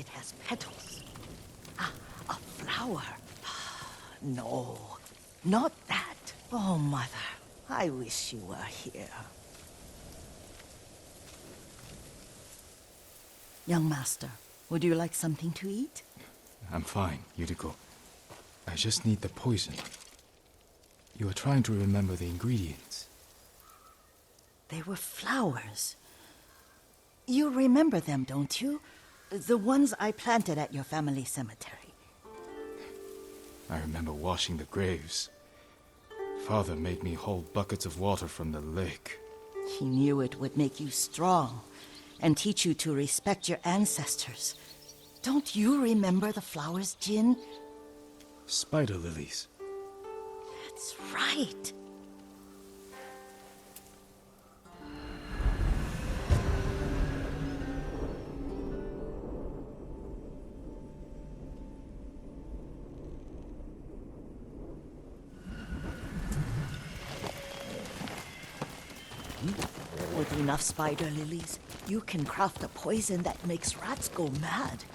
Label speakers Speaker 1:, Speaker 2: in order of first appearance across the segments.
Speaker 1: it has petals. Ah, a flower. No, not that. Oh, Mother, I wish you were here. Young master, would you like something to eat?
Speaker 2: I'm fine, Yuriko. I just need the poison. You are trying to remember the ingredients.
Speaker 1: They were flowers. You remember them, don't you? The ones I planted at your family cemetery.
Speaker 2: I remember washing the graves. Father made me hold buckets of water from the lake.
Speaker 1: He knew it would make you strong and teach you to respect your ancestors. Don't you remember the flowers, Jin?
Speaker 2: Spider lilies.
Speaker 1: That's right. With enough spider lilies, you can craft a poison that makes rats go mad.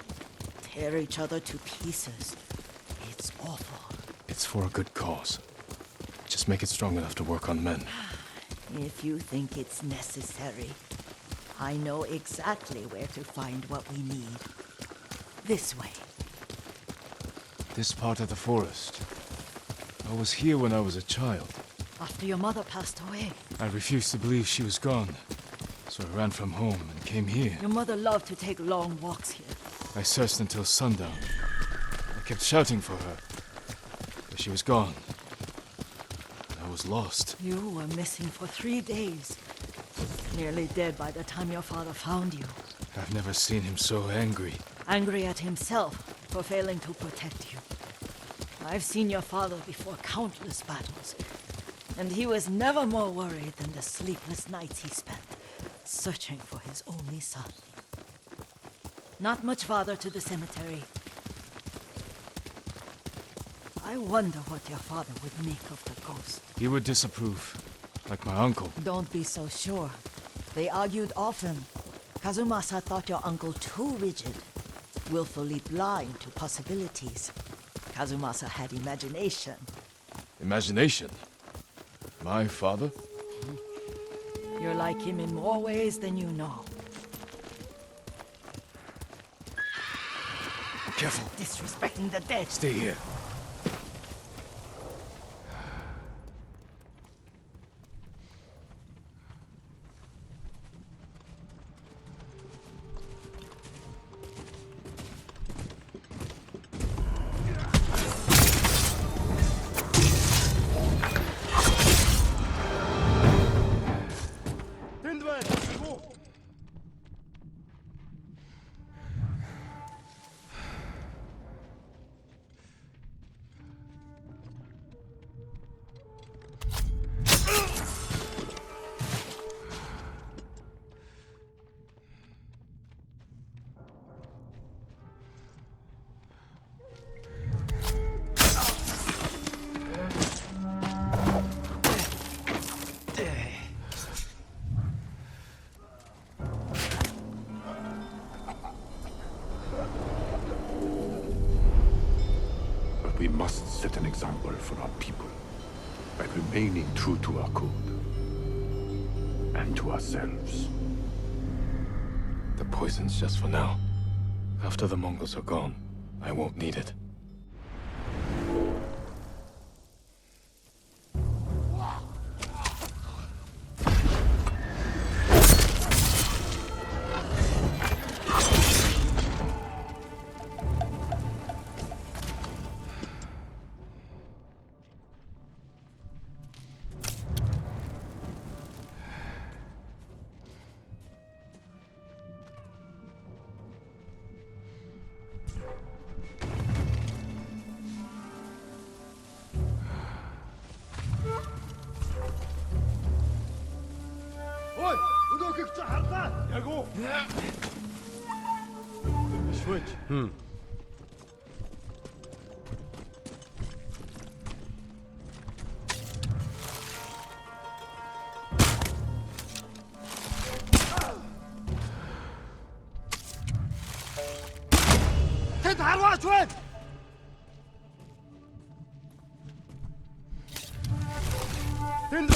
Speaker 1: Tear each other to pieces. It's awful.
Speaker 2: It's for a good cause. Just make it strong enough to work on men.
Speaker 1: If you think it's necessary, I know exactly where to find what we need. This way.
Speaker 2: This part of the forest. I was here when I was a child.
Speaker 1: After your mother passed away.
Speaker 2: I refused to believe she was gone. So I ran from home and came here.
Speaker 1: Your mother loved to take long walks here.
Speaker 2: I searched until sundown. I kept shouting for her. But she was gone. I was lost.
Speaker 1: You were missing for 3 days. Nearly dead by the time your father found you.
Speaker 2: I've never seen him so angry.
Speaker 1: Angry at himself for failing to protect you. I've seen your father before countless battles. And he was never more worried than the sleepless nights he spent searching for his only son. Not much farther to the cemetery. I wonder what your father would make of the ghost.
Speaker 2: He would disapprove, like my uncle.
Speaker 1: Don't be so sure. They argued often. Kazumasa thought your uncle too rigid, willfully blind to possibilities. Kazumasa had imagination.
Speaker 2: Imagination? My father?
Speaker 1: You're like him in more ways than you know.
Speaker 2: Careful.
Speaker 1: Disrespecting the dead.
Speaker 2: Stay here.
Speaker 3: We must set an example for our people by remaining true to our code and to ourselves.
Speaker 2: The poison's just for now. After the Mongols are gone, I won't need it.
Speaker 3: Switch.
Speaker 2: 船！军队！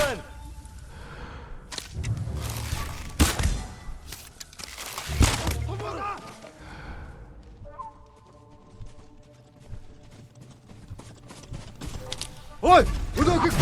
Speaker 2: おい！腕を切っ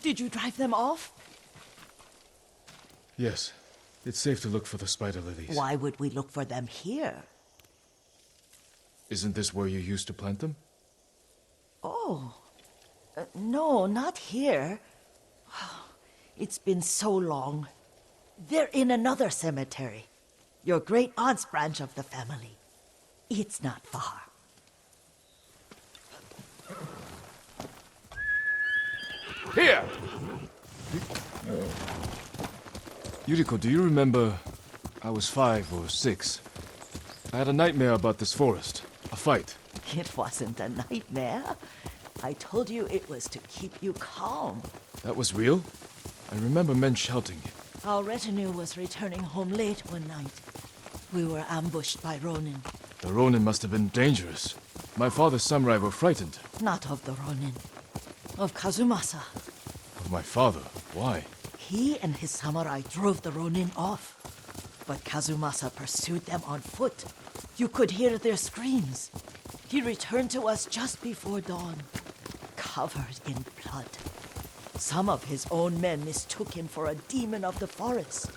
Speaker 1: Did you drive them off?
Speaker 2: Yes. It's safe to look for the spider lilies.
Speaker 1: Why would we look for them here?
Speaker 2: Isn't this where you used to plant them?
Speaker 1: Oh. No, not here. It's been so long. They're in another cemetery. Your great aunt's branch of the family. It's not far.
Speaker 2: Here! Yuriko, do you remember? I was 5 or 6. I had a nightmare about this forest. A fight.
Speaker 1: It wasn't a nightmare. I told you it was to keep you calm.
Speaker 2: That was real? I remember men shouting.
Speaker 1: Our retinue was returning home late one night. We were ambushed by Ronin.
Speaker 2: The Ronin must have been dangerous. My father's samurai were frightened.
Speaker 1: Not of the Ronin. Of Kazumasa.
Speaker 2: Of my father? Why?
Speaker 1: He and his samurai drove the Ronin off. But Kazumasa pursued them on foot. You could hear their screams. He returned to us just before dawn, covered in blood. Some of his own men mistook him for a demon of the forest.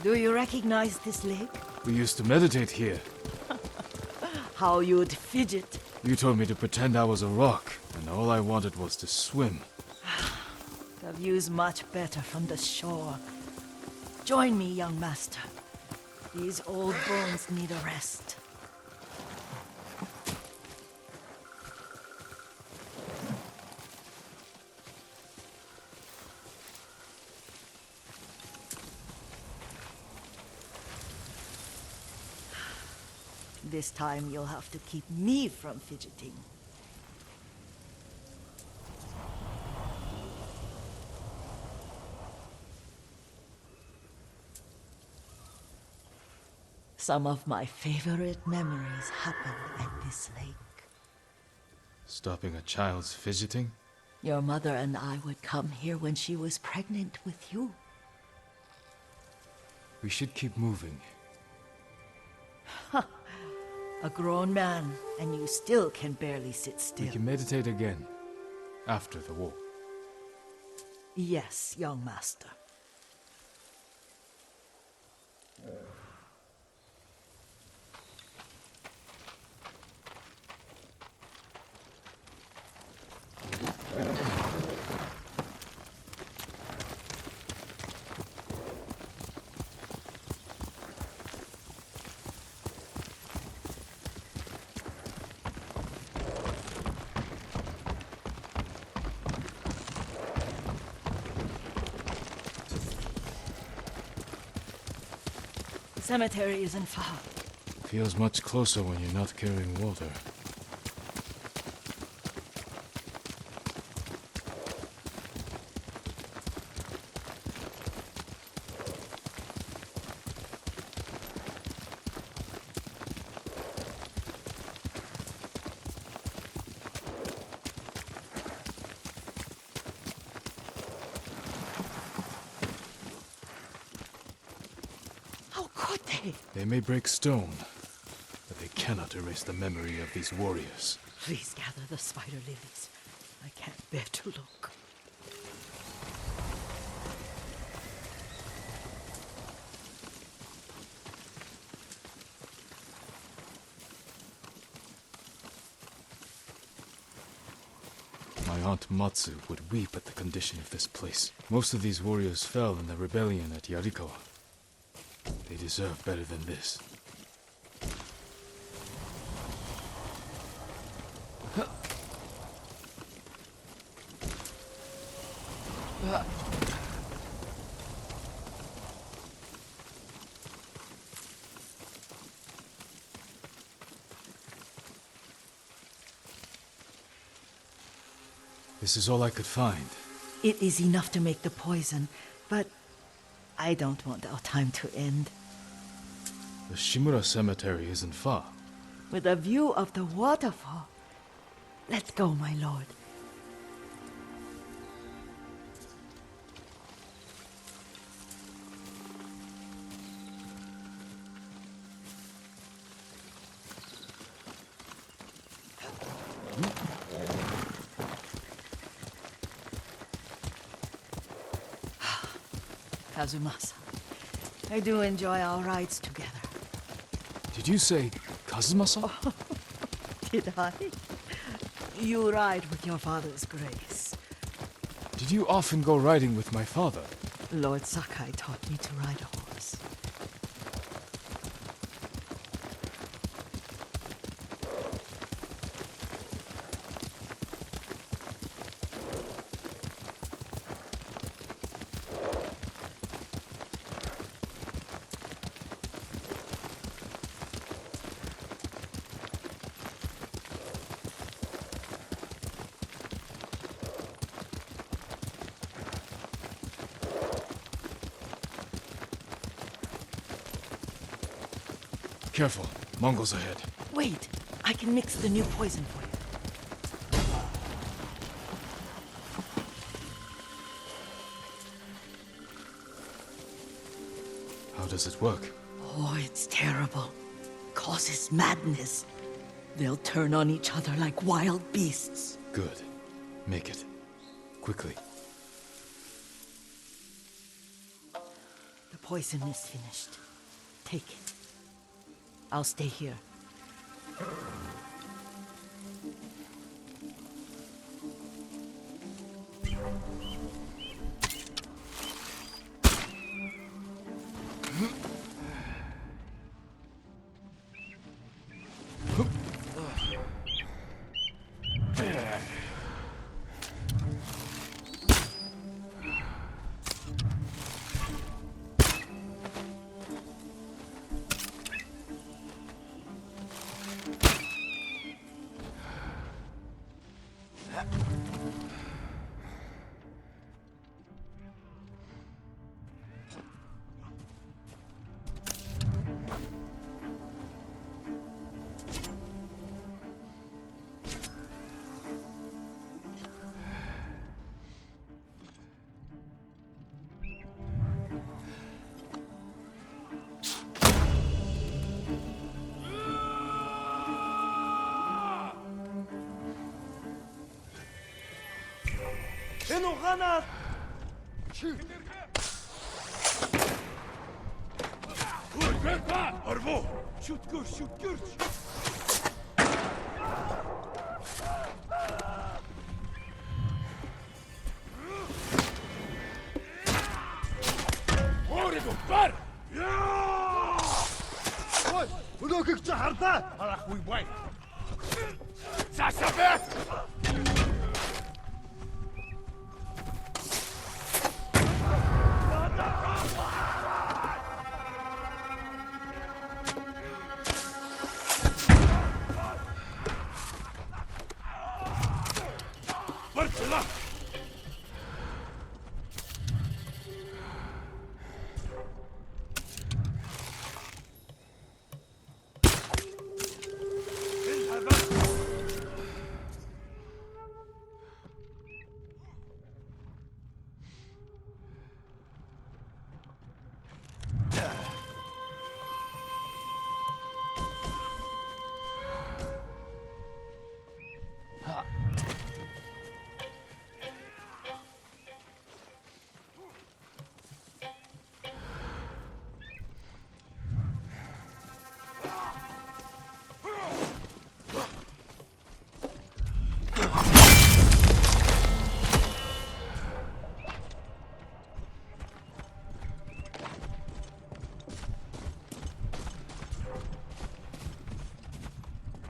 Speaker 1: Do you recognize this lake?
Speaker 2: We used to meditate here.
Speaker 1: How you'd fidget.
Speaker 2: You told me to pretend I was a rock, and all I wanted was to swim.
Speaker 1: The view's much better from the shore. Join me, young master. These old bones need a rest. This time you'll have to keep me from fidgeting. Some of my favorite memories happened at this lake.
Speaker 2: Stopping a child's fidgeting?
Speaker 1: Your mother and I would come here when she was pregnant with you.
Speaker 2: We should keep moving.
Speaker 1: A grown man, and you still can barely sit still.
Speaker 2: We can meditate again. After the war.
Speaker 1: Yes, young master. The cemetery isn't far.
Speaker 2: Feels much closer when you're not carrying water. They may break stone, but they cannot erase the memory of these warriors.
Speaker 1: Please gather the spider lilies. I can't bear to look.
Speaker 2: My aunt Matsu would weep at the condition of this place. Most of these warriors fell in the rebellion at Yarikawa. They deserve better than this. This is all I could find.
Speaker 1: It is enough to make the poison, but I don't want our time to end.
Speaker 2: The Shimura Cemetery isn't far.
Speaker 1: With a view of the waterfall. Let's go, my lord. Kazumasa, I do enjoy our rides together.
Speaker 2: Did you say Kazumasa?
Speaker 1: Did I? You ride with your father's grace.
Speaker 2: Did you often go riding with my father?
Speaker 1: Lord Sakai taught me to ride a horse.
Speaker 2: Careful, Mongols ahead.
Speaker 1: Wait, I can mix the new poison for you.
Speaker 2: How does it work?
Speaker 1: Oh, it's terrible. Causes madness. They'll turn on each other like wild beasts.
Speaker 2: Good. Make it. Quickly.
Speaker 1: The poison is finished. Take it. I'll stay here.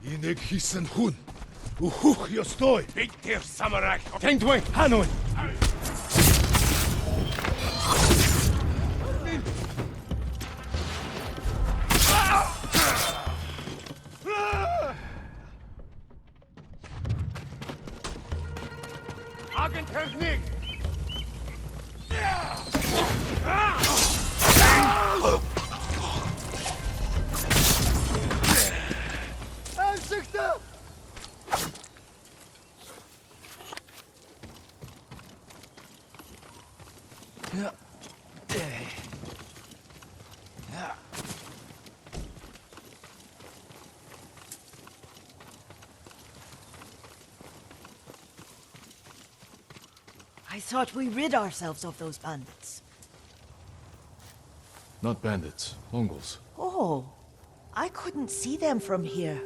Speaker 4: Энийг хийсэн хүн Uhuch, yo stoy!
Speaker 3: Big dear samurai!
Speaker 4: Tengtwing, Hanoi!
Speaker 3: Agentechnik!
Speaker 1: I thought we rid ourselves of those bandits.
Speaker 2: Not bandits, Mongols.
Speaker 1: Oh, I couldn't see them from here.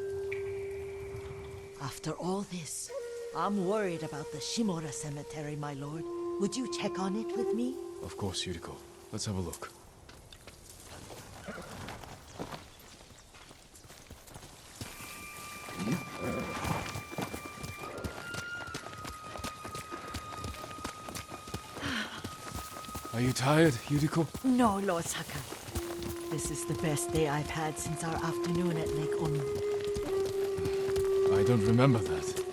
Speaker 1: After all this, I'm worried about the Shimura cemetery, my lord. Would you check on it with me?
Speaker 2: Of course, Yuriko. Let's have a look. Are you tired, Yuriko?
Speaker 1: No, Lord Sakai. This is the best day I've had since our afternoon at Lake Onu.
Speaker 2: I don't remember that.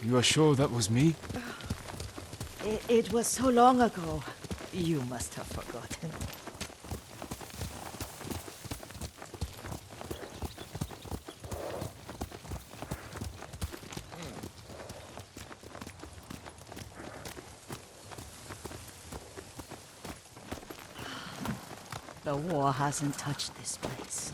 Speaker 2: You are sure that was me?
Speaker 1: It was so long ago. You must have forgotten. The war hasn't touched this place.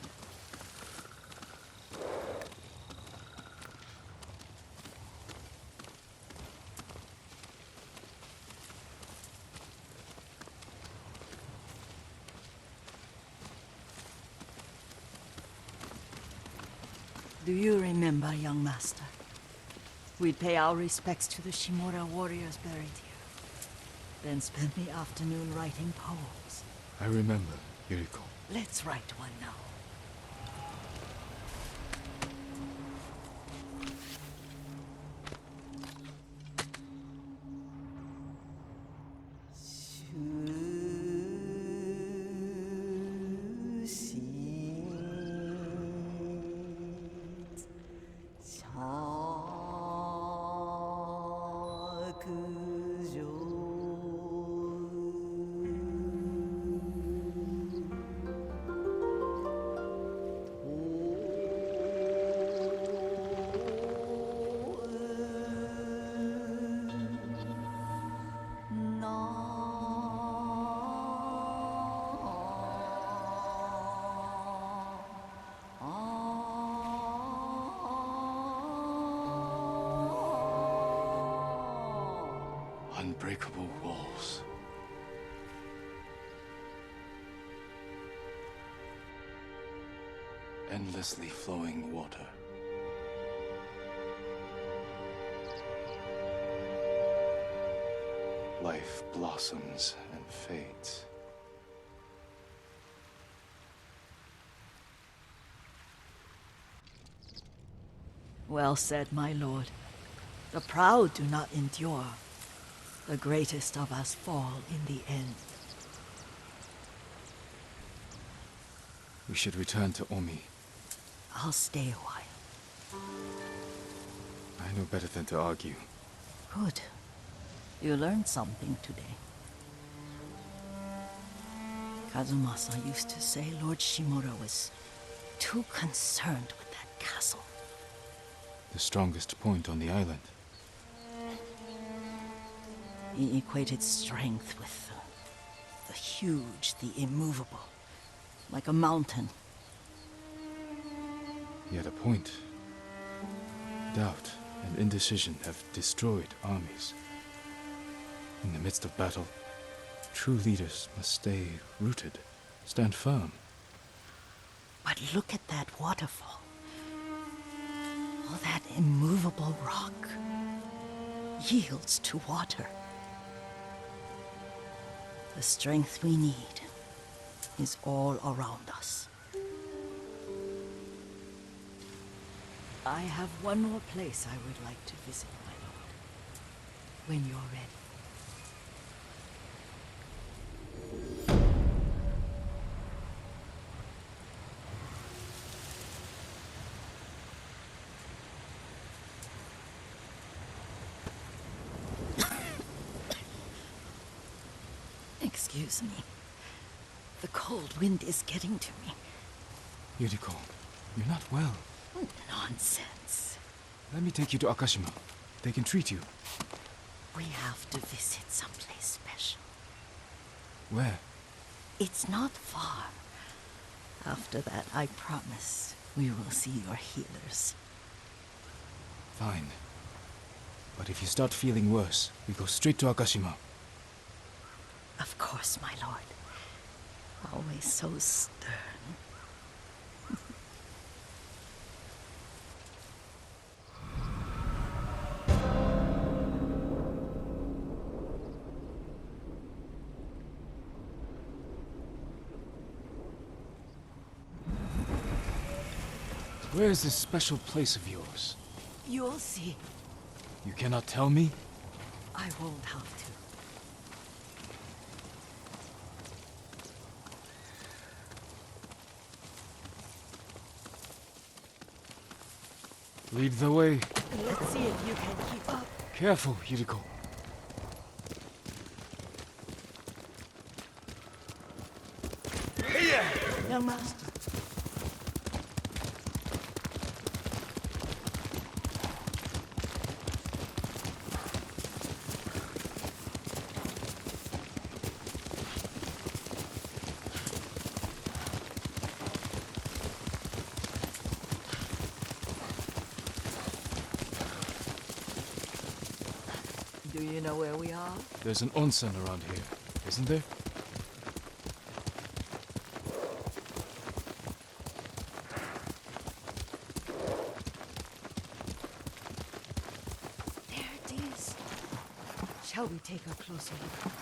Speaker 1: Do you remember, young master? We'd pay our respects to the Shimura warriors buried here, then spend the afternoon writing poems.
Speaker 2: I remember, Yuriko.
Speaker 1: Let's write one now.
Speaker 2: Unbreakable walls. Endlessly flowing water. Life blossoms and fades.
Speaker 1: Well said, my lord. The proud do not endure. The greatest of us fall in the end.
Speaker 2: We should return to Omi.
Speaker 1: I'll stay a while.
Speaker 2: I know better than to argue.
Speaker 1: Good. You learned something today. Kazumasa used to say Lord Shimura was too concerned with that castle.
Speaker 2: The strongest point on the island.
Speaker 1: He equated strength with the huge, the immovable, like a mountain.
Speaker 2: Yet a point. Doubt and indecision have destroyed armies. In the midst of battle, true leaders must stay rooted, stand firm.
Speaker 1: But look at that waterfall. All that immovable rock yields to water. The strength we need is all around us. I have one more place I would like to visit, my lord. When you're ready. Excuse me. The cold wind is getting to me.
Speaker 2: Yuriko, you're not well.
Speaker 1: Nonsense.
Speaker 2: Let me take you to Akashima. They can treat you.
Speaker 1: We have to visit someplace special.
Speaker 2: Where?
Speaker 1: It's not far. After that, I promise we will see your healers.
Speaker 2: Fine. But if you start feeling worse, we go straight to Akashima.
Speaker 1: Of course, my lord. Always so stern.
Speaker 2: Where is this special place of yours?
Speaker 1: You'll see.
Speaker 2: You cannot tell me?
Speaker 1: I won't have to.
Speaker 2: Lead the way.
Speaker 1: Let's see if you can keep up.
Speaker 2: Careful, Yuriko.
Speaker 1: Young master. Do you know where we are?
Speaker 2: There's an onsen around here, isn't there?
Speaker 1: There it is. Shall we take a closer look?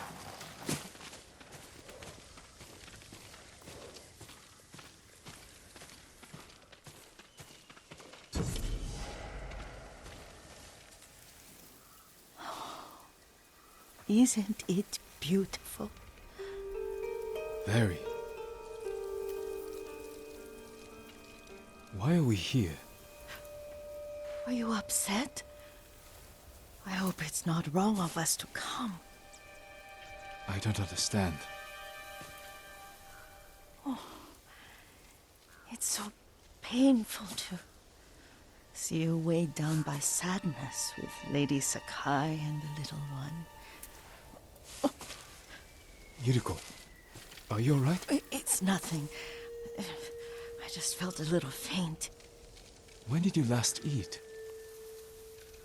Speaker 1: Isn't it beautiful?
Speaker 2: Very. Why are we here?
Speaker 1: Are you upset? I hope it's not wrong of us to come.
Speaker 2: I don't understand.
Speaker 1: It's so painful to see you weighed down by sadness with Lady Sakai and the little one.
Speaker 2: Yuriko, are you alright?
Speaker 1: It's nothing. I just felt a little faint.
Speaker 2: When did you last eat?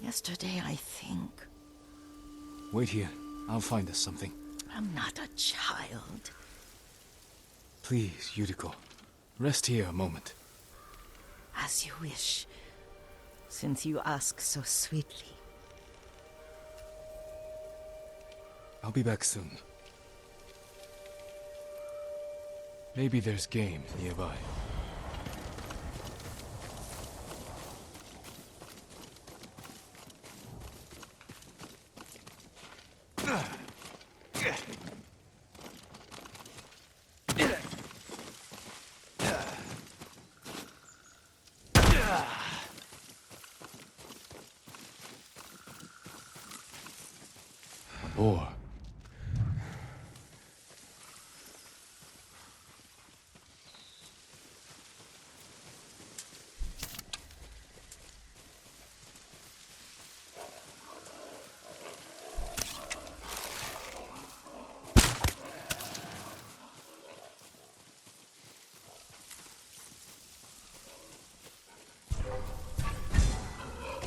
Speaker 1: Yesterday, I think.
Speaker 2: Wait here. I'll find us something.
Speaker 1: I'm not a child.
Speaker 2: Please, Yuriko. Rest here a moment.
Speaker 1: As you wish, since you ask so sweetly.
Speaker 2: I'll be back soon. Maybe there's game nearby. A boar.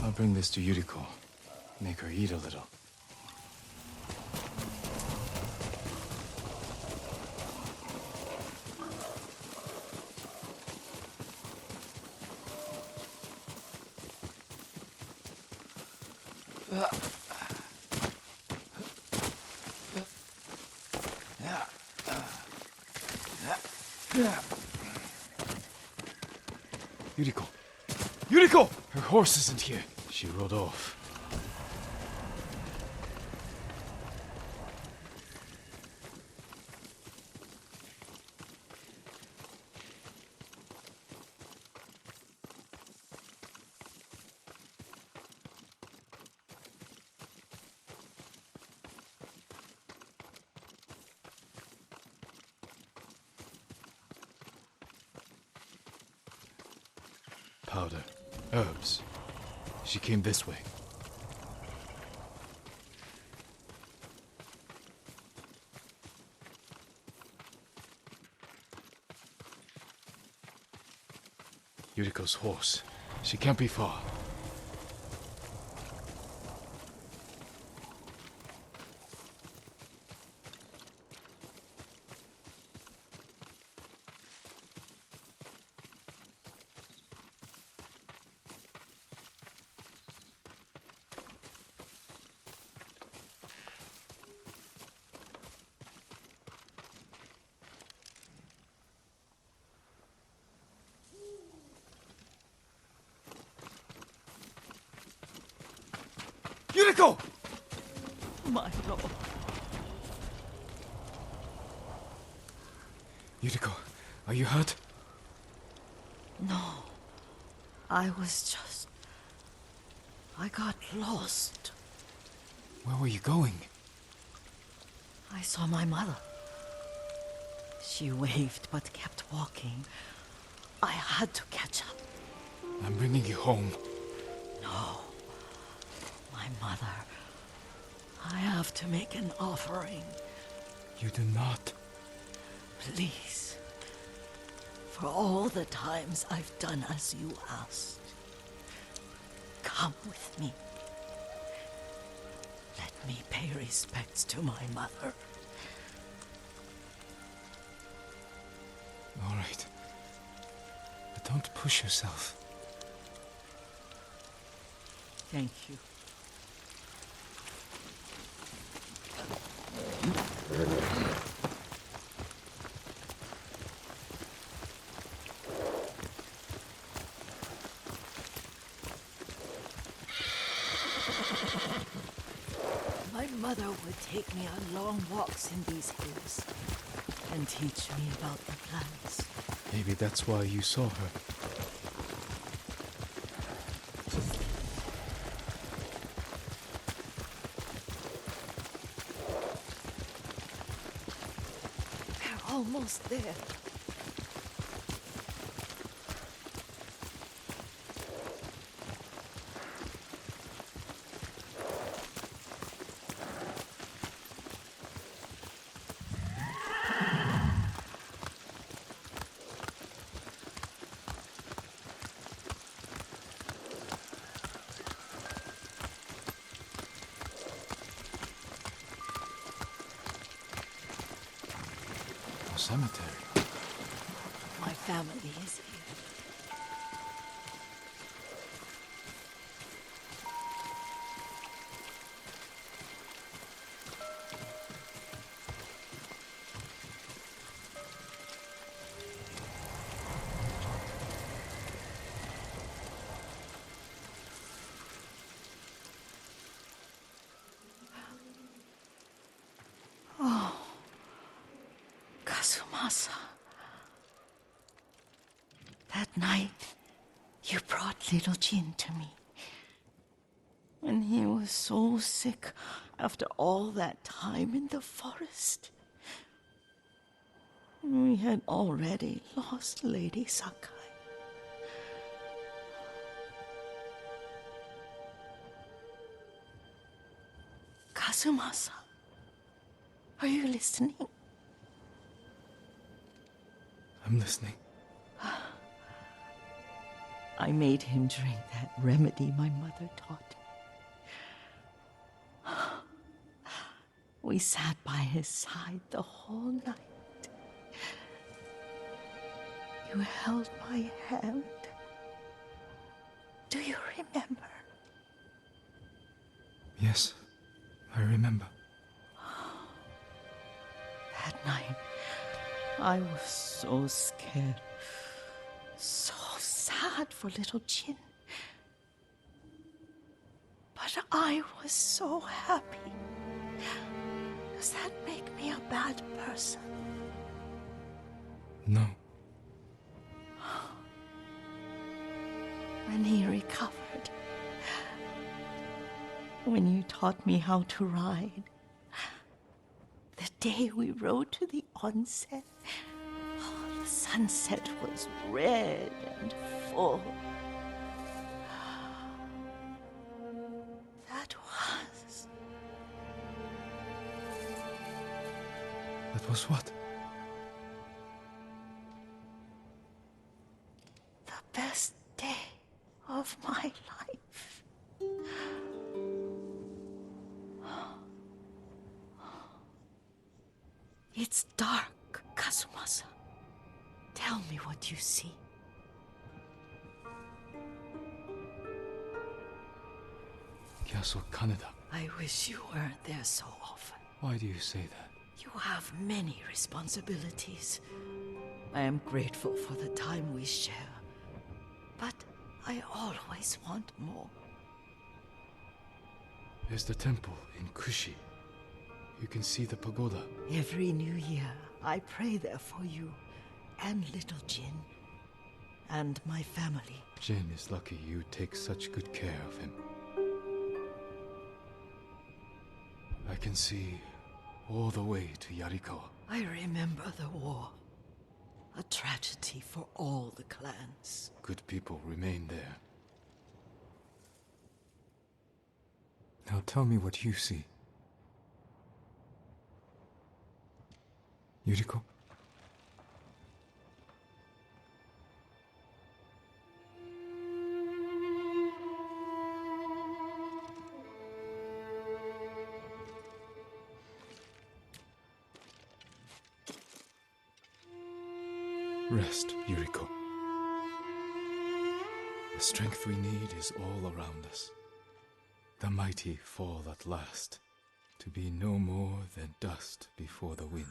Speaker 2: I'll bring this to Yuriko. Make her eat a little. Yuriko,
Speaker 4: Yuriko!
Speaker 2: Her horse isn't here. She rode off. Powder. Herbs. She came this way. Yuriko's horse. She can't be far.
Speaker 4: Yuriko!
Speaker 1: My lord.
Speaker 2: Yuriko, are you hurt?
Speaker 1: No. I got lost.
Speaker 2: Where were you going?
Speaker 1: I saw my mother. She waved but kept walking. I had to catch up.
Speaker 2: I'm bringing you home.
Speaker 1: No. My mother. I have to make an offering.
Speaker 2: You do not.
Speaker 1: Please. For all the times I've done as you asked. Come with me. Let me pay respects to my mother.
Speaker 2: All right. But don't push yourself.
Speaker 1: Thank you. My mother would take me on long walks in these hills and teach me about the plants.
Speaker 2: Maybe that's why you saw her.
Speaker 1: We're almost there.
Speaker 2: Cemetery.
Speaker 1: My family is here. Kazumasa. That night, you brought little Jin to me. When he was so sick after all that time in the forest. We had already lost Lady Sakai. Kazumasa, are you listening?
Speaker 2: I'm listening.
Speaker 1: I made him drink that remedy my mother taught him. We sat by his side the whole night. You held my hand. Do you remember?
Speaker 2: Yes, I remember.
Speaker 1: That night, I was so scared. So sad for little Jin. But I was so happy. Does that make me a bad person?
Speaker 2: No.
Speaker 1: When he recovered, when you taught me how to ride, the day we rode to the onset, oh, the sunset was red and full.
Speaker 2: That was what?
Speaker 1: The best day of my life. It's dark, Kazumasa. Tell me what you see.
Speaker 2: Castle Kaneda.
Speaker 1: I wish you weren't there so often.
Speaker 2: Why do you say that?
Speaker 1: You have many responsibilities. I am grateful for the time we share, but I always want more.
Speaker 2: There's the temple in Kushi. You can see the pagoda.
Speaker 1: Every new year, I pray there for you, and little Jin, and my family.
Speaker 2: Jin is lucky you take such good care of him. I can see all the way to Yarikawa.
Speaker 1: I remember the war. A tragedy for all the clans.
Speaker 2: Good people remain there. Now tell me what you see. Yuriko? Rest, Yuriko. The strength we need is all around us. The mighty fall at last, to be no more than dust before the wind.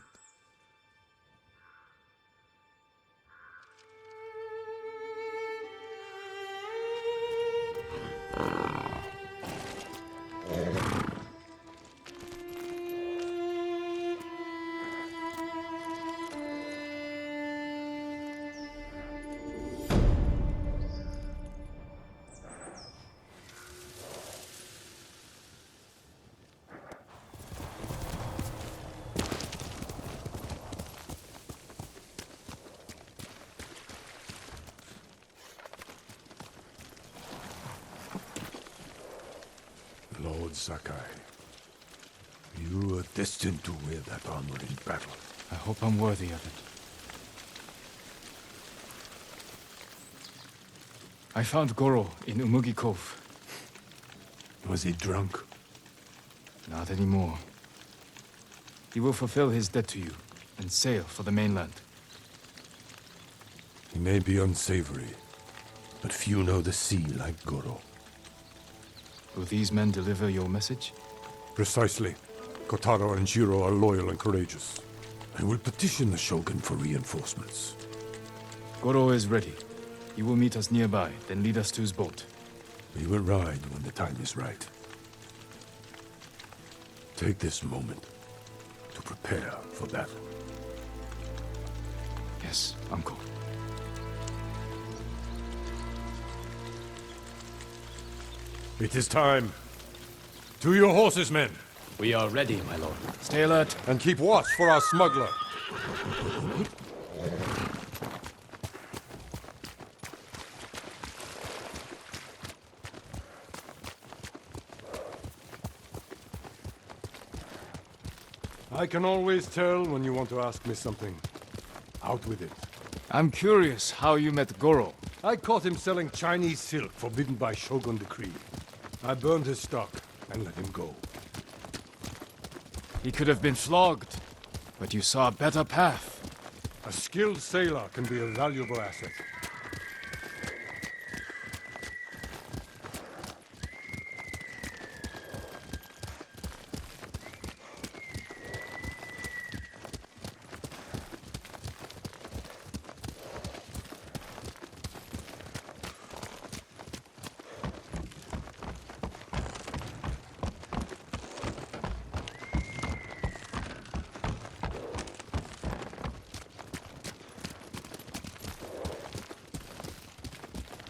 Speaker 3: Lord Sakai, you are destined to wear that armor in battle.
Speaker 2: I hope I'm worthy of it. I found Goro in Umugi Cove.
Speaker 3: Was he drunk?
Speaker 2: Not anymore. He will fulfill his debt to you and sail for the mainland.
Speaker 3: He may be unsavory, but few know the sea like Goro.
Speaker 2: Will these men deliver your message?
Speaker 3: Precisely. Kotaro and Jiro are loyal and courageous. I will petition the Shogun for reinforcements.
Speaker 2: Goro is ready. He will meet us nearby, then lead us to his boat.
Speaker 3: We will ride when the time is right. Take this moment to prepare for battle.
Speaker 2: Yes, Uncle.
Speaker 3: It is time. To your horses, men.
Speaker 5: We are ready, my lord.
Speaker 2: Stay alert.
Speaker 3: And keep watch for our smuggler. I can always tell when you want to ask me something. Out with it.
Speaker 2: I'm curious how you met Goro.
Speaker 3: I caught him selling Chinese silk forbidden by Shogun decree. I burned his stock and let him go.
Speaker 2: He could have been flogged, but you saw a better path.
Speaker 3: A skilled sailor can be a valuable asset.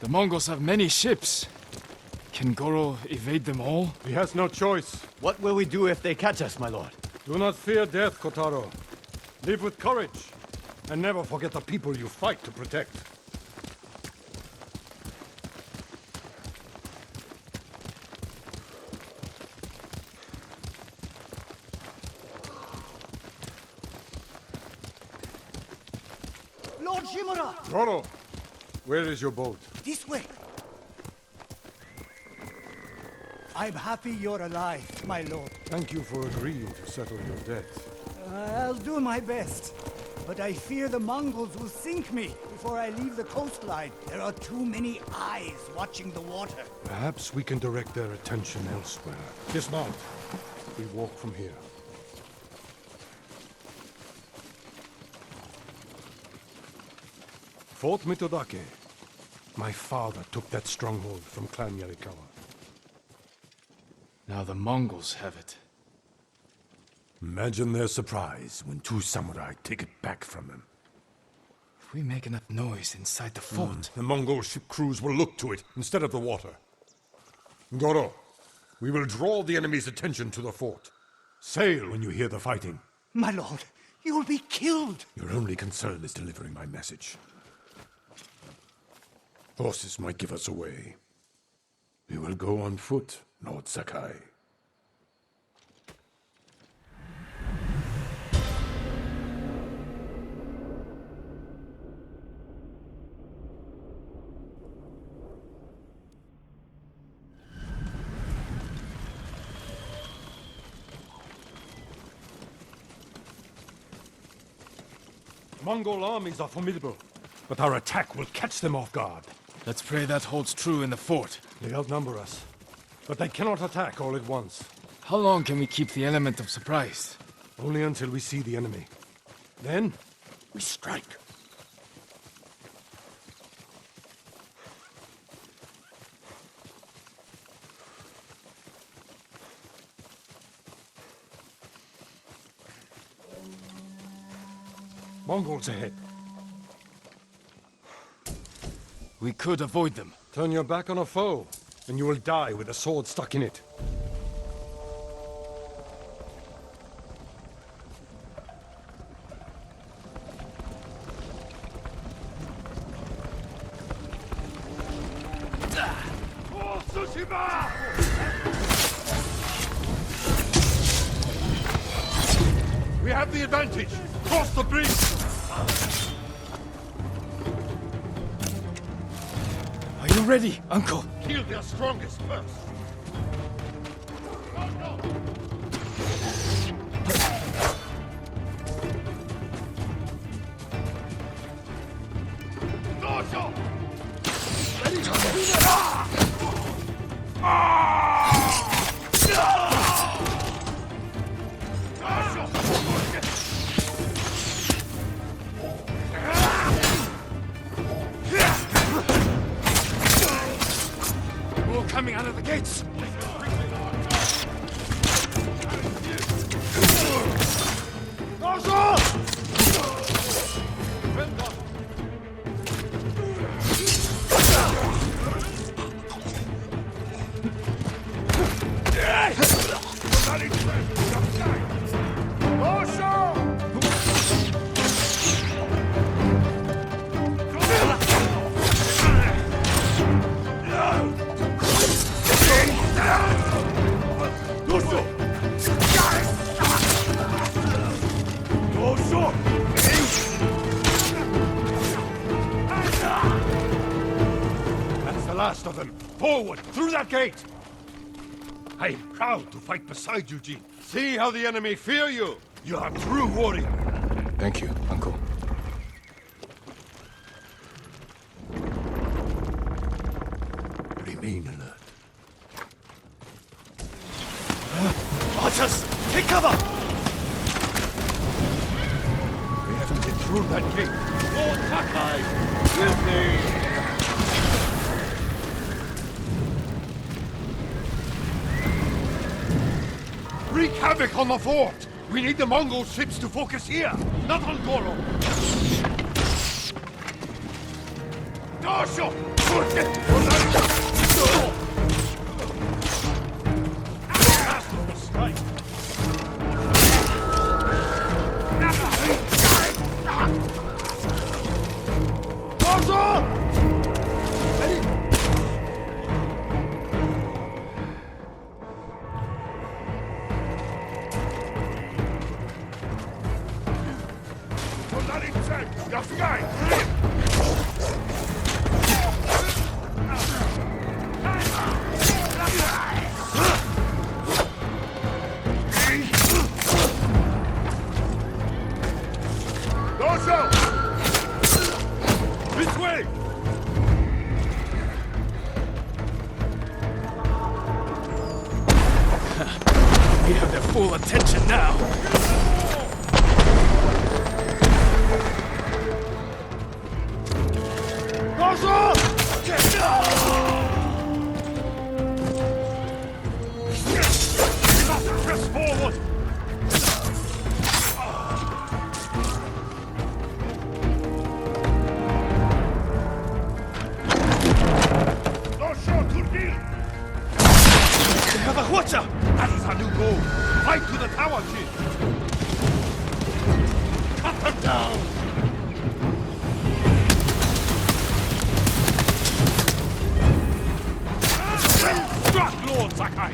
Speaker 2: The Mongols have many ships. Can Goro evade them all?
Speaker 4: He has no choice.
Speaker 5: What will we do if they catch us, my lord?
Speaker 4: Do not fear death, Kotaro. Live with courage. And never forget the people you fight to protect.
Speaker 6: Lord Shimura!
Speaker 4: Goro, where is your boat?
Speaker 6: This way! I'm happy you're alive, my lord.
Speaker 4: Thank you for agreeing to settle your debt.
Speaker 6: I'll do my best. But I fear the Mongols will sink me before I leave the coastline. There are too many eyes watching the water.
Speaker 4: Perhaps we can direct their attention elsewhere. Dismount. We walk from here. Fort Mitodake. My father took that stronghold from Clan Yarikawa.
Speaker 2: Now the Mongols have it.
Speaker 4: Imagine their surprise when two samurai take it back from them.
Speaker 2: If we make enough noise inside the fort...
Speaker 4: The Mongol ship crews will look to it instead of the water. Goro, we will draw the enemy's attention to the fort. Sail when you hear the fighting.
Speaker 6: My lord, you will be killed.
Speaker 4: Your only concern is delivering my message. Horses might give us away. We will go on foot, Lord Sakai. Mongol armies are formidable, but our attack will catch them off guard.
Speaker 2: Let's pray that holds true in the fort.
Speaker 4: They outnumber us, but they cannot attack all at once.
Speaker 2: How long can we keep the element of surprise?
Speaker 4: Only until we see the enemy. Then, we strike. Mongols ahead.
Speaker 2: We could avoid them.
Speaker 4: Turn your back on a foe, and you will die with a sword stuck in it. Oh, Tsushima! We have the advantage! Cross the bridge!
Speaker 2: Are you ready, Uncle?
Speaker 4: Kill their strongest first!
Speaker 2: More coming out of the gates!
Speaker 4: That's the last of them. Forward, through that gate! I am proud to fight beside you, Jin. See how the enemy fear you! You are a true warrior!
Speaker 2: Thank you, Uncle.
Speaker 4: Remain alert.
Speaker 2: Archers, take cover!
Speaker 4: We have to get through that gate. Lord Sakai, with me! Wreak havoc on the fort! We need the Mongol ships to focus here, not on Goro! This way!
Speaker 2: We have their full attention now.
Speaker 4: Press forward!
Speaker 5: They have a Hwacha!
Speaker 4: That is our new goal! Fight to the tower, kid! Cut them down! Struck, Lord Sakai!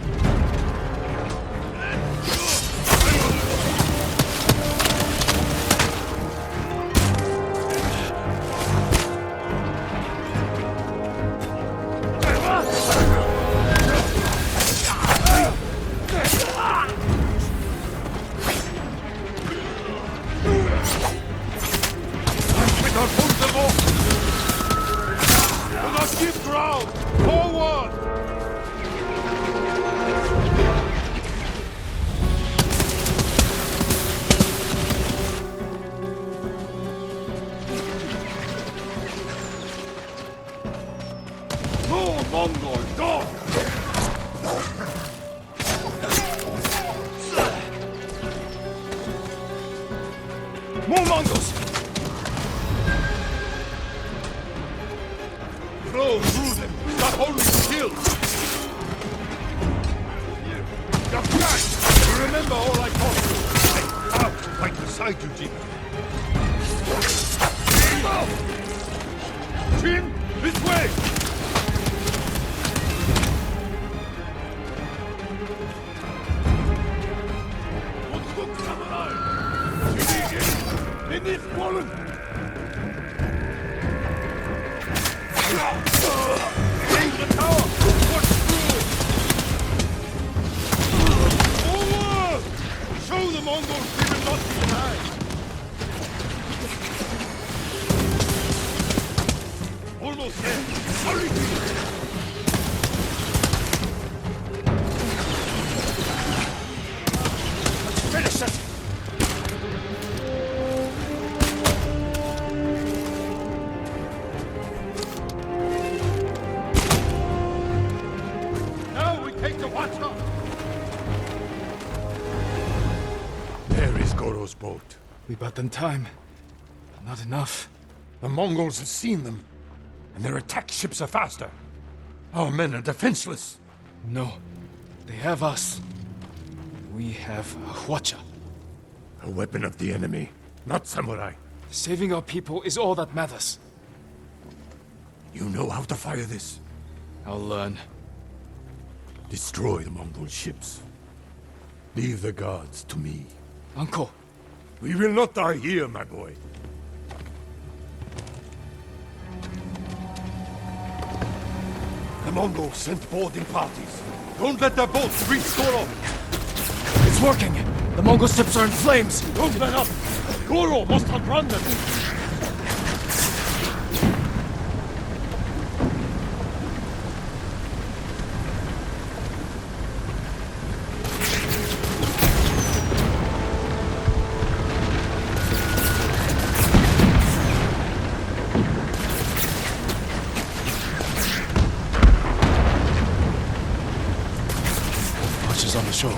Speaker 4: Give ground! Forward! No, Mongol, go!
Speaker 5: More Mongols!
Speaker 4: Flow through them, not only to kill! You're right! Remember all I taught you! I have to fight beside you, Jin! Jin, this way! In this fallen! Take the tower! Push through! Forward! Show the Mongols we will not be denied! Almost there! Hurry! Finish it! Now we take the watcher! There is Goro's boat.
Speaker 2: We bought them time, but not enough.
Speaker 4: The Mongols have seen them, and their attack ships are faster. Our men are defenseless.
Speaker 2: No, they have us. We have a Hwacha.
Speaker 4: A weapon of the enemy, not samurai.
Speaker 2: Saving our people is all that matters.
Speaker 4: You know how to fire this.
Speaker 2: I'll learn.
Speaker 4: Destroy the Mongol ships. Leave the guards to me.
Speaker 2: Uncle,
Speaker 4: We will not die here, my boy. The Mongols sent boarding parties. Don't let their boats reach Goro.
Speaker 2: it's working! The Mongol ships are in flames!
Speaker 4: Don't let up. Goro must outrun them.
Speaker 2: Watches on the shore.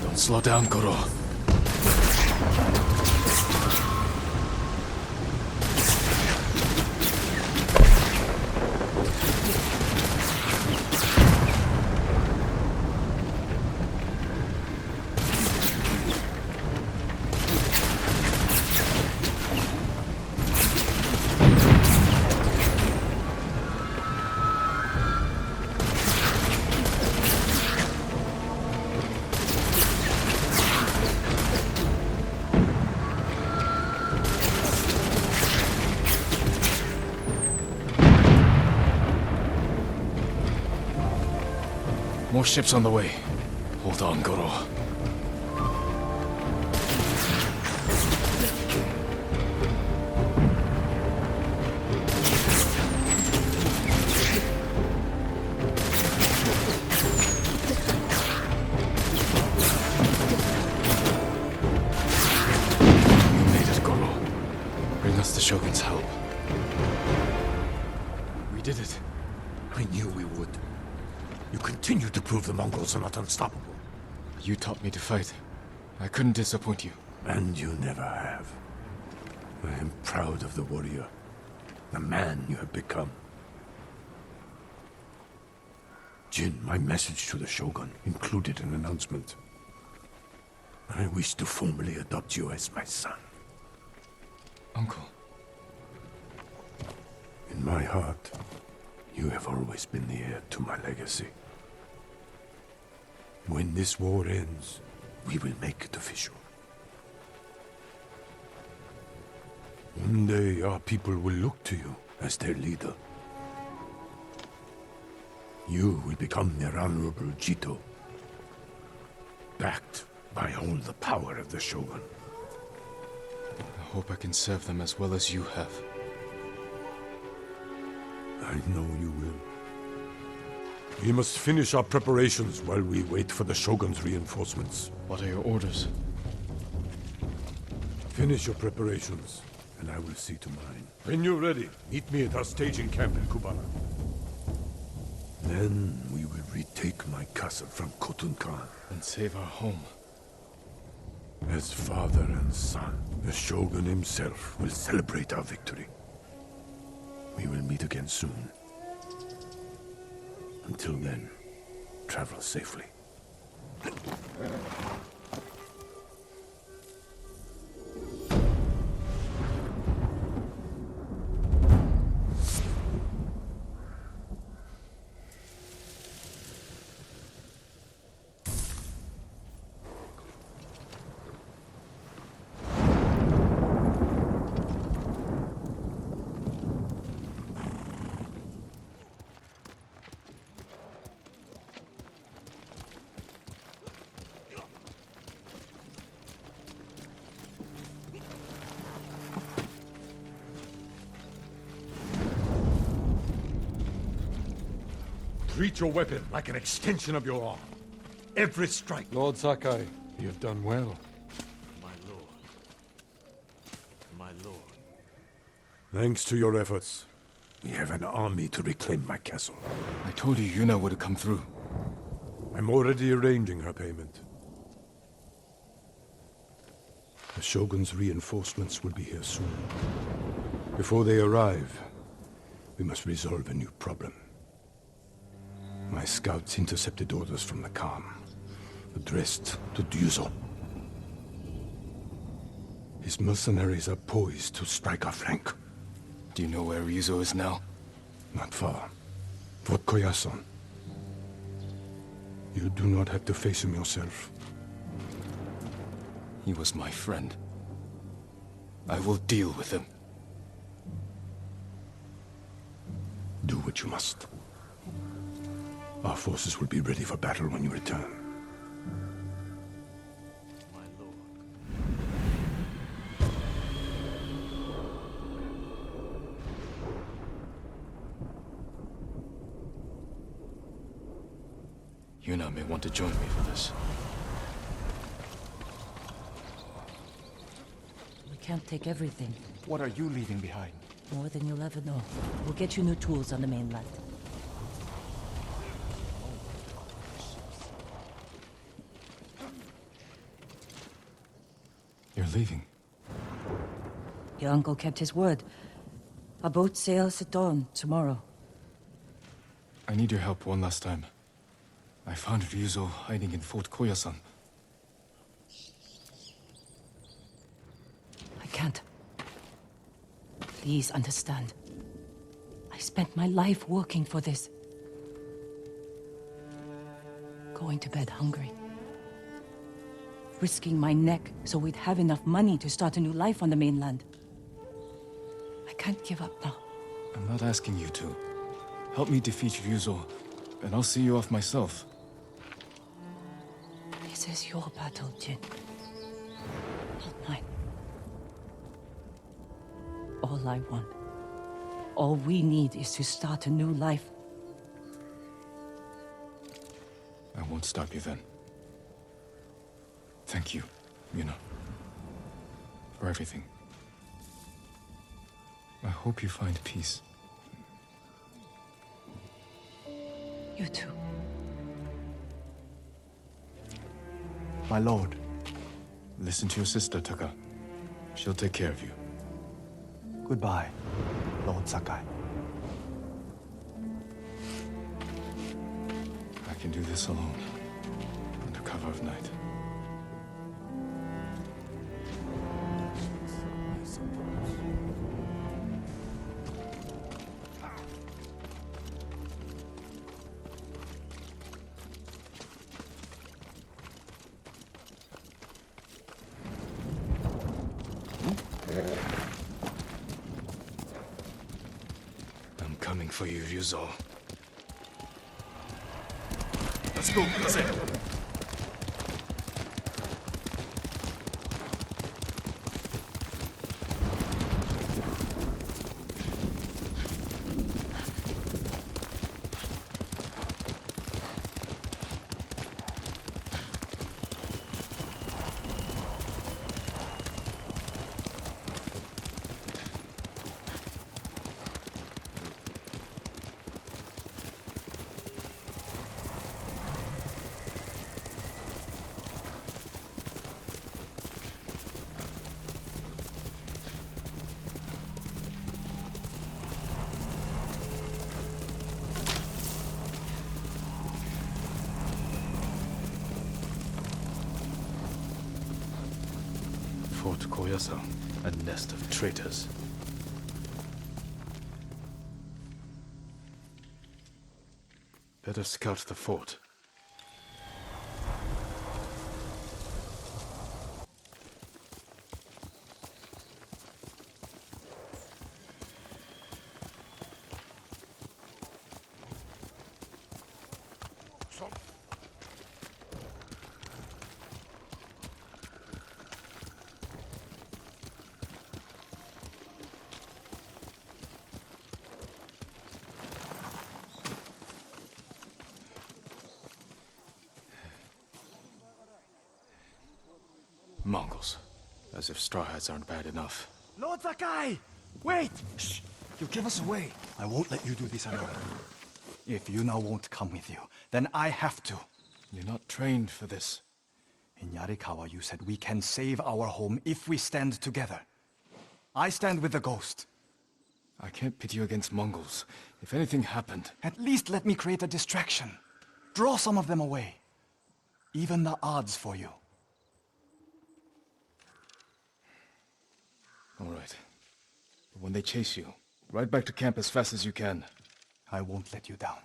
Speaker 2: Don't slow down, Goro. More ships on the way. Hold on, Goro. You made it, Goro. Bring us the Shogun's help. We did it.
Speaker 4: I knew we would. You continue to prove the Mongols are not unstoppable.
Speaker 2: You taught me to fight. I couldn't disappoint you.
Speaker 3: And you never have. I am proud of the warrior, the man you have become. Jin, my message to the Shogun included an announcement. I wish to formally adopt you as my son.
Speaker 2: Uncle.
Speaker 3: In my heart, you have always been the heir to my legacy. When this war ends, we will make it official. One day, our people will look to you as their leader. You will become their honorable Jito, backed by all the power of the Shogun.
Speaker 2: I hope I can serve them as well as you have.
Speaker 3: I know you will.
Speaker 4: We must finish our preparations while we wait for the Shogun's reinforcements.
Speaker 2: What are your orders?
Speaker 3: Finish your preparations, and I will see to mine.
Speaker 4: When you're ready, meet me at our staging camp in Kubana.
Speaker 3: Then we will retake my castle from Khotun Khan.
Speaker 2: And save our home.
Speaker 3: As father and son, the Shogun himself will celebrate our victory. We will meet again soon. Until then, travel safely.
Speaker 4: Treat your weapon like an extension of your arm. Every strike.
Speaker 7: Lord Sakai, you have done well.
Speaker 5: My lord. My lord.
Speaker 3: Thanks to your efforts, we have an army to reclaim my castle.
Speaker 2: I told you Yuna would come through.
Speaker 3: I'm already arranging her payment. The Shogun's reinforcements will be here soon. Before they arrive, we must resolve a new problem. My scouts intercepted orders from the Khan, addressed to Ryuzo. His mercenaries are poised to strike our flank.
Speaker 2: Do you know where Ryuzo is now?
Speaker 3: Not far. Fort Koyasan. You do not have to face him yourself.
Speaker 2: He was my friend. I will deal with him.
Speaker 3: Do what you must. Our forces will be ready for battle when you return.
Speaker 5: My lord.
Speaker 2: Yuna may want to join me for this.
Speaker 8: We can't take everything.
Speaker 7: What are you leaving behind?
Speaker 8: More than you'll ever know. We'll get you new tools on the mainland.
Speaker 2: You're leaving.
Speaker 8: Your uncle kept his word. Our boat sails at dawn tomorrow.
Speaker 2: I need your help one last time. I found Ryuzo hiding in Fort Koyasan.
Speaker 8: I can't. Please understand. I spent my life working for this. Going to bed hungry. Risking my neck so we'd have enough money to start a new life on the mainland. I can't give up now.
Speaker 2: I'm not asking you to. Help me defeat Ryuzo, and I'll see you off myself.
Speaker 8: This is your battle, Jin. Not mine. All I want, all we need is to start a new life.
Speaker 2: I won't stop you then. Thank you, Yuna, for everything. I hope you find peace.
Speaker 8: You too.
Speaker 7: My lord.
Speaker 2: Listen to your sister, Taka. She'll take care of you.
Speaker 7: Goodbye, Lord Sakai.
Speaker 2: I can do this alone, under cover of night. I'm coming for you, Ryuzo. Let's go, that's it. Fort Koyasan, a nest of traitors. Better scout the fort. Mongols. As if straw hats aren't bad enough.
Speaker 6: Lord Sakai! Wait! Shh! You give us away. I won't let you do this alone. If Yuna won't come with you, then I have to.
Speaker 2: You're not trained for this.
Speaker 6: In Yarikawa, you said we can save our home if we stand together. I stand with the ghost.
Speaker 2: I can't pit you against Mongols. If anything happened...
Speaker 6: At least let me create a distraction. Draw some of them away. Even the odds for you.
Speaker 2: All right. But when they chase you, ride back to camp as fast as you can.
Speaker 6: I won't let you down.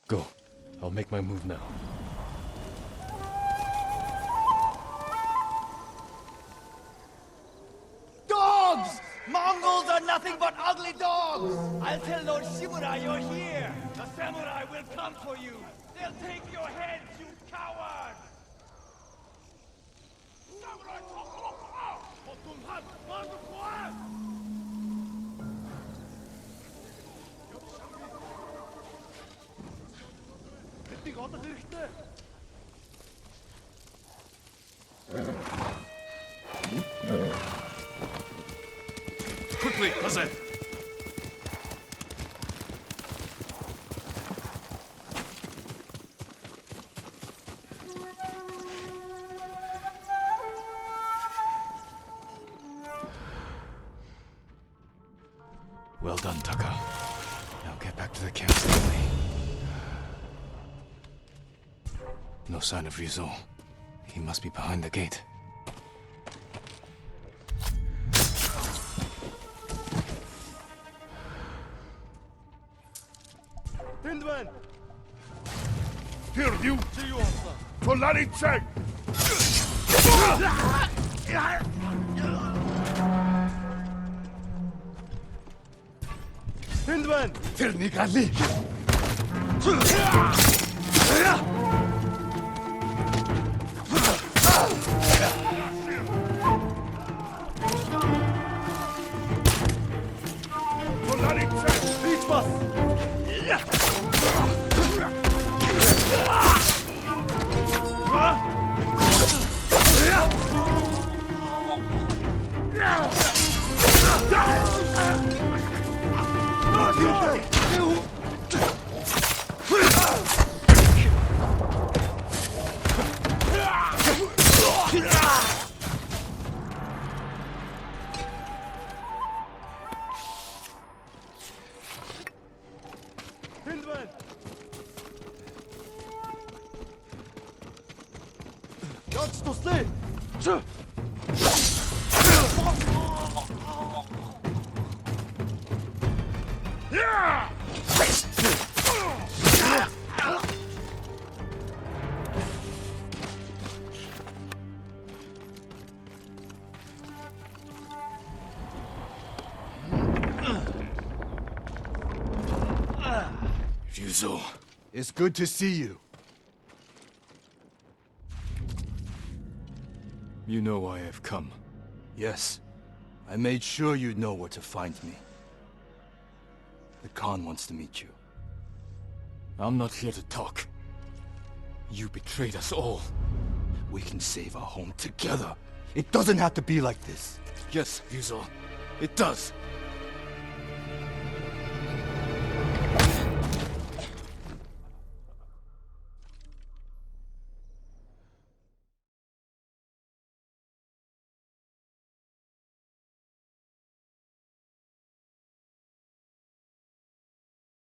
Speaker 2: Go. I'll make my move now.
Speaker 6: Dogs! Mongols are nothing but ugly dogs! I'll tell Lord Shimura you're here! The samurai will come for you! They'll take your heads, you coward!
Speaker 2: Quickly, Hazen! Well done, Taka. Now get back to the camp safely. No sign of Ryuzo. He must be behind the gate.
Speaker 4: Hindman! Here, you! Solari check! Hindman! Tirnigali!
Speaker 2: Ryuzo.
Speaker 7: It's good to see you.
Speaker 2: You know why I have come.
Speaker 7: Yes. I made sure you'd know where to find me. The Khan wants to meet you.
Speaker 2: I'm not here to talk. You betrayed us all.
Speaker 7: We can save our home together. It doesn't have to be like this.
Speaker 2: Yes, Ryuzo. It does.